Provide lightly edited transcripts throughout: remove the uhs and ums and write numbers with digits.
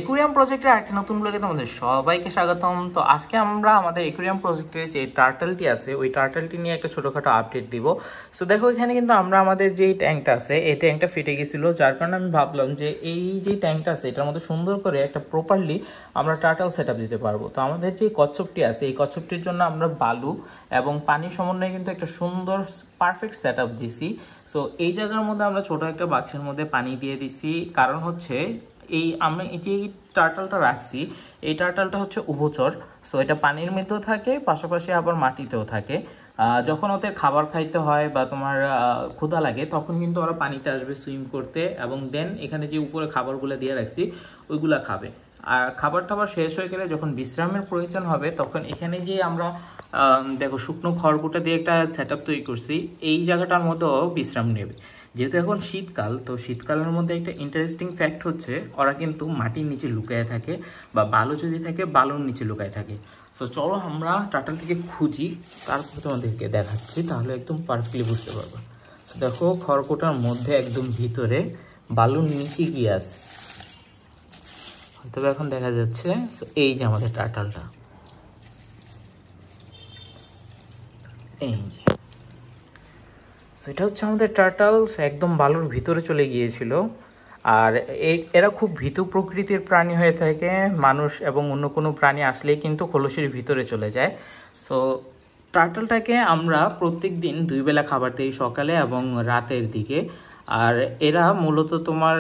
Aquarium প্রজেক্টের আরেকটি নতুন ব্লগে তোমাদের সবাইকে স্বাগতম। তো আজকে আমরা আমাদের একুরিয়াম প্রজেক্টের যে টার্টলটি আছে ওই টার্টলটি নিয়ে একটা ছোটোখাটো আপডেট দিব। সো দেখো এখানে কিন্তু আমরা আমাদের যেই ট্যাঙ্কটা আছে এই ট্যাঙ্কটা ফেটে গেছিলো, যার কারণে আমি ভাবলাম যে এই যে ট্যাঙ্কটা আছে এটার মধ্যে সুন্দর করে একটা প্রপারলি আমরা টার্টল সেট আপ দিতে পারবো। তো আমাদের যে কচ্ছপটি আছে এই কচ্ছপটির জন্য আমরা বালু এবং পানির সমন্বয়ে কিন্তু একটা সুন্দর পারফেক্ট সেট আপ দিছি। সো এই জায়গার মধ্যে আমরা ছোটো একটা বাক্সের মধ্যে পানি দিয়ে দিছি, কারণ হচ্ছে আমি যে টার্টলটা রাখছি এই টার্টলটা হচ্ছে উভচর। সো এটা পানির মধ্যেও থাকে, পাশাপাশি আবার মাটিতেও থাকে। যখন ওদের খাবার খাইতে হয় বা তোমার ক্ষুধা লাগে তখন কিন্তু ওরা পানিতে আসবে সুইম করতে, এবং দেন এখানে যে উপরে খাবারগুলো দিয়ে রাখছি ওইগুলা খাবে। আর খাবার টাবার শেষ হয়ে গেলে যখন বিশ্রামের প্রয়োজন হবে তখন এখানে যে আমরা দেখো শুকনো খড়কুটা দিয়ে একটা সেট আপ তৈরি করছি, এই জায়গাটার মধ্যেও বিশ্রাম নেবে। যেহেতু এখন শীতকাল, তো শীতকালের মধ্যে একটা ইন্টারেস্টিং ফ্যাক্ট হচ্ছে ওরা কিন্তু মাটির নিচে লুকায় থাকে, বা বালু যদি থাকে বালুর নিচে লুকায় থাকে। তো চলো আমরা টার্টলটিকে খুঁজি, তারপর তোমাদেরকে দেখাচ্ছি, তাহলে একদম পারফেক্টলি বুঝতে পারবো। তো দেখো খড়কুটার মধ্যে একদম ভিতরে বালুর নিচে গিয়ে আছে, হয়তো এখন দেখা যাচ্ছে। এই যে আমাদের টার্টলটা, এই যে এটা হচ্ছে আমাদের টার্টলস, একদম বালুর ভিতরে চলে গিয়েছিল। আর এরা খুব ভীতু প্রকৃতির প্রাণী হয়ে থাকে, মানুষ এবং অন্য কোনো প্রাণী আসলেই কিন্তু খোলসের ভিতরে চলে যায়। সো টার্টলটাকে আমরা প্রত্যেক দিন 2 বেলা খাবার দিই, সকালে এবং রাতের দিকে। আর এরা মূলত তোমার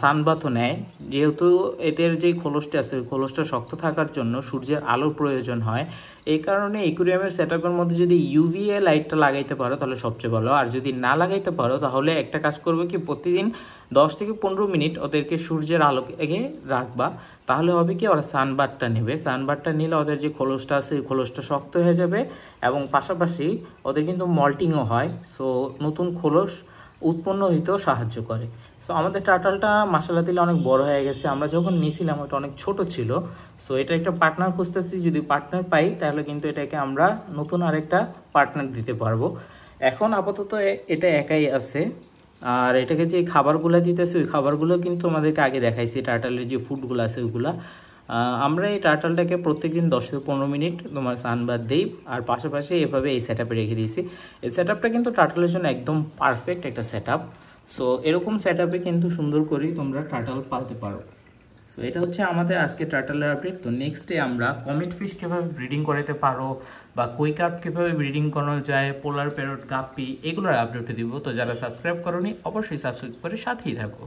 সানবাথও নেয়, যেহেতু এদের যে খোলসটা আছে ওই খোলসটা শক্ত থাকার জন্য সূর্যের আলোর প্রয়োজন হয়। এই কারণে একুরিয়ামের সেটআপের মধ্যে যদি ইউভিএ লাইটটা লাগাইতে পারো তাহলে সবচেয়ে ভালো, আর যদি না লাগাইতে পারো তাহলে একটা কাজ করবে কি, প্রতিদিন 10 থেকে 15 মিনিট ওদেরকে সূর্যের আলোকে রাখবা। তাহলে হবে কি, ওরা সানবারটা নেবে, সানবারটা নিলে ওদের যে খোলসটা আছে ওই খোলসটা শক্ত হয়ে যাবে, এবং পাশাপাশি ওদের কিন্তু মল্টিংও হয়। সো নতুন খোলস উৎপন্ন হইতেও সাহায্য করে। সো আমাদের টার্টলটা মাশাআল্লাহ দিলে অনেক বড় হয়ে গেছে। আমরা যখন নিয়েছিলাম ওটা অনেক ছোট ছিল। সো এটা একটা পার্টনার খুঁজতেছি, যদি পার্টনার পাই তাহলে কিন্তু এটাকে আমরা নতুন আরেকটা পার্টনার দিতে পারবো। এখন আপাতত এটা একাই আছে। আর এটাকে যে খাবারগুলো দিতেছে ওই খাবারগুলো কিন্তু আমাদেরকে আগে দেখাইছি, টার্টলের যে ফুডগুলো আছে ওইগুলা। আমরা এই টার্টলটাকে প্রত্যেকদিন 10 থেকে 15 মিনিট তোমার সানবাদ দিই, আর পাশাপাশি এভাবে এই সেট আপে রেখে দিয়েছি। এই সেট আপটা কিন্তু টার্টলের জন্য একদম পারফেক্ট একটা সেট আপ। সো এরকম সেট আপে কিন্তু সুন্দর করেই তোমরা টার্টল পালতে পারো। সো এটা হচ্ছে আমাদের আজকে টার্টলের আপডেট। তো নেক্সট ডে আমরা কমেট ফিশ কীভাবে ব্রিডিং করাতে পারো, বা কই কার্প কীভাবে ব্রিডিং করানো যায়, পোলার প্যারট, গাপ্পি, এগুলোর আপডেট দিব। তো যারা সাবস্ক্রাইব করোনি অবশ্যই সাবস্ক্রাইব করে সাথেই থাকো।